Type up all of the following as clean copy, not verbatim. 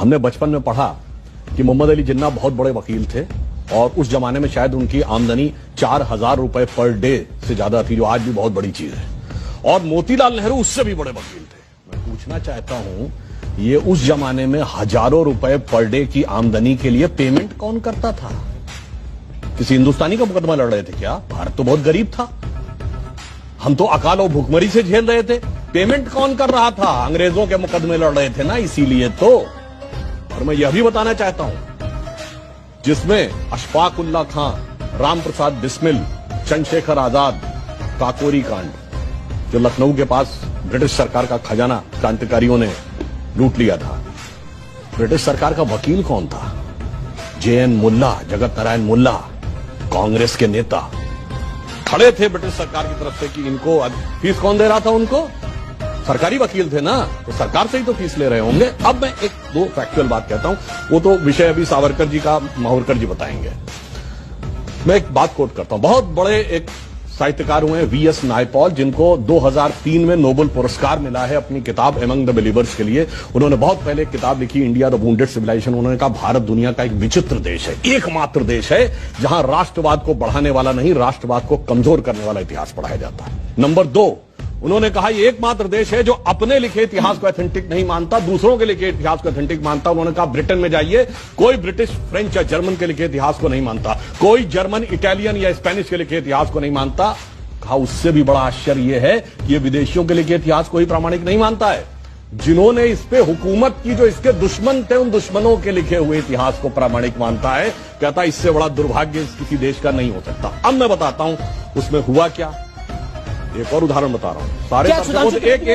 हमने बचपन में पढ़ा कि मोहम्मद अली जिन्ना बहुत बड़े वकील थे और उस जमाने में शायद उनकी आमदनी 4,000 रुपए पर डे से ज्यादा थी, जो आज भी बहुत बड़ी चीज है। और मोतीलाल नेहरू उससे भी बड़े वकील थे। मैं पूछना चाहता हूं, ये उस जमाने में हजारों रुपए पर डे की आमदनी के लिए पेमेंट कौन करता था? किसी हिंदुस्तानी का मुकदमा लड़ रहे थे क्या? भारत तो बहुत गरीब था, हम तो अकाल और भुखमरी से झेल रहे थे। पेमेंट कौन कर रहा था? अंग्रेजों के मुकदमे लड़ रहे थे ना, इसीलिए तो। और मैं यह भी बताना चाहता हूं, जिसमें अशफाक उल्ला खां, राम प्रसाद बिस्मिल, चंद्रशेखर आजाद, काकोरी कांड, जो लखनऊ के पास ब्रिटिश सरकार का खजाना क्रांतिकारियों ने लूट लिया था, ब्रिटिश सरकार का वकील कौन था? JN मुल्ला, जगत नारायण मुल्ला, कांग्रेस के नेता खड़े थे ब्रिटिश सरकार की तरफ से कि इनको फीस कौन दे रहा था? उनको सरकारी वकील थे ना, तो सरकार से ही तो फीस ले रहे होंगे। अब मैं एक दो फैक्चुअल बात कहता हूं, वो तो विषय अभी सावरकर जी का माहुरकर जी बताएंगे। मैं एक बात कोट करता हूं, बहुत बड़े एक साहित्यकार हुए VS नायपॉल, जिनको 2003 में नोबेल पुरस्कार मिला है अपनी किताब एमंग द बिलीवर्स के लिए। उन्होंने बहुत पहले एक किताब लिखी, इंडिया द वुंडेड सिविलाइजेशन। उन्होंने कहा भारत दुनिया का एक विचित्र देश है, एकमात्र देश है जहां राष्ट्रवाद को बढ़ाने वाला नहीं, राष्ट्रवाद को कमजोर करने वाला इतिहास पढ़ाया जाता है। नंबर 2, उन्होंने कहा ये एकमात्र देश है जो अपने लिखे इतिहास को ऑथेंटिक नहीं मानता, दूसरों के लिखे इतिहास को ऑथेंटिक मानता। उन्होंने कहा ब्रिटेन में जाइए, कोई ब्रिटिश, फ्रेंच या जर्मन के लिखे इतिहास को नहीं मानता, कोई जर्मन, इटालियन या स्पेनिश के लिखे इतिहास को नहीं मानता। कहा उससे भी बड़ा आश्चर्य यह है कि ये विदेशियों के लिखे इतिहास को ही प्रामाणिक नहीं मानता है, जिन्होंने इस पे हुकूमत की, जो इसके दुश्मन थे, उन दुश्मनों के लिखे हुए इतिहास को प्रामाणिक मानता है। कहता इससे बड़ा दुर्भाग्य किसी देश का नहीं हो सकता। अब मैं बताता हूं उसमें हुआ क्या, एक और उदाहरण बता रहा हूं। सारे एक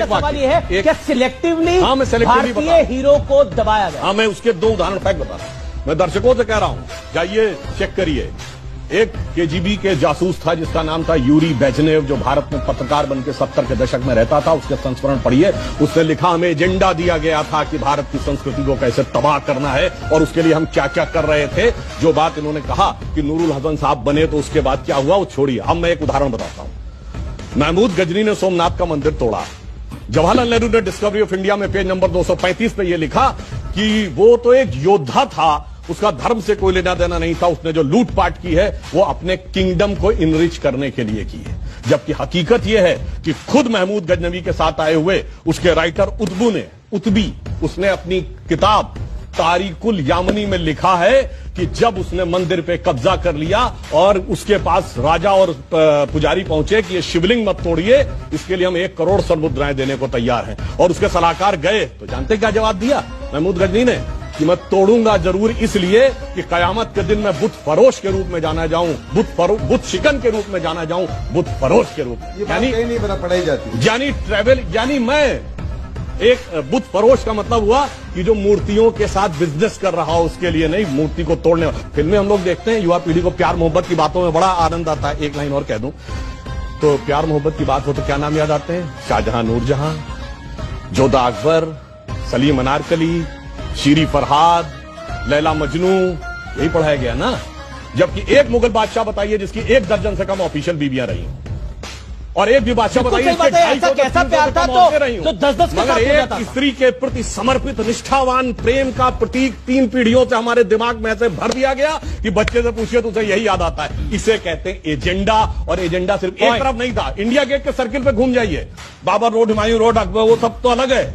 सवाल ये है, क्या सिलेक्टिवली भारतीय हीरो को दबाया गया? हाँ, मैं उसके 2 उदाहरण फैक्ट बता रहा हूं। मैं दर्शकों से कह रहा हूं, जाइए चेक करिए। एक KGB के जासूस था जिसका नाम था यूरी बेजनेव, जो भारत में पत्रकार बनकर 70 के दशक में रहता था। उसके संस्मरण पढ़िए। उसने लिखा, हमें एजेंडा दिया गया था कि भारत की संस्कृति को कैसे तबाह करना है और उसके लिए हम क्या क्या कर रहे थे। जो बात इन्होंने कहा कि नूरुल हसन साहब बने तो उसके बाद क्या हुआ, वो छोड़िए। अब मैं एक उदाहरण बताता हूं। महमूद गजनी ने सोमनाथ का मंदिर तोड़ा। जवाहरलाल नेहरू ने डिस्कवरी ऑफ इंडिया में पेज नंबर 235 पे यह लिखा कि वो तो एक योद्धा था, उसका धर्म से कोई लेना देना नहीं था, उसने जो लूटपाट की है वो अपने किंगडम को इनरिच करने के लिए की है। जबकि हकीकत यह है कि खुद महमूद गजनवी के साथ आए हुए उसके राइटर उतबी उसने अपनी किताब तारिकुल यामनी में लिखा है कि जब उसने मंदिर पे कब्जा कर लिया और उसके पास राजा और पुजारी पहुंचे कि ये शिवलिंग मत तोड़िए, इसके लिए हम 1 करोड़ स्वर्ण मुद्राएं देने को तैयार हैं, और उसके सलाहकार गए तो जानते क्या जवाब दिया महमूद गजनी ने? कि मैं तोड़ूंगा जरूर, इसलिए कि कयामत के दिन मैं बुत फरोश के रूप में जाना जाऊं, बुत शिकन के रूप में जाना जाऊं, बुत फरोश के रूप में। यानी नहीं बना पढ़ाई जाती, यानी ट्रेवल, यानी मैं एक बुत फरोश का मतलब हुआ कि जो मूर्तियों के साथ बिजनेस कर रहा हो, उसके लिए नहीं, मूर्ति को तोड़ने। फिल्में हम लोग देखते हैं, युवा पीढ़ी को प्यार मोहब्बत की बातों में बड़ा आनंद आता है। एक लाइन और कह दूं तो, प्यार मोहब्बत की बात हो तो क्या नाम याद आते हैं? शाहजहां, नूरजहां, जोधा अकबर, सलीम अनारकली, शीरी फरहाद, लैला मजनू, यही पढ़ाया गया ना। जबकि एक मुगल बादशाह बताइए जिसकी 1 दर्जन से कम ऑफिशियल बीवियां रही, और एक भी बादशाह बताइए कैसा प्यार था तो 10-10 मगर एक स्त्री के प्रति समर्पित निष्ठावान प्रेम का प्रतीक 3 पीढ़ियों से हमारे दिमाग में ऐसे भर दिया गया कि बच्चे से पूछिए तो उसे यही याद आता है। इसे कहते हैं एजेंडा। और एजेंडा सिर्फ एक तरफ नहीं था। इंडिया गेट के सर्किल पे घूम जाइए, बाबर रोड, हुमायूं रोड, अकबर, वो सब तो अलग है।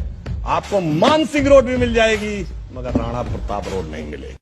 आपको मान सिंह रोड भी मिल जाएगी, मगर राणा प्रताप रोड नहीं मिलेगी।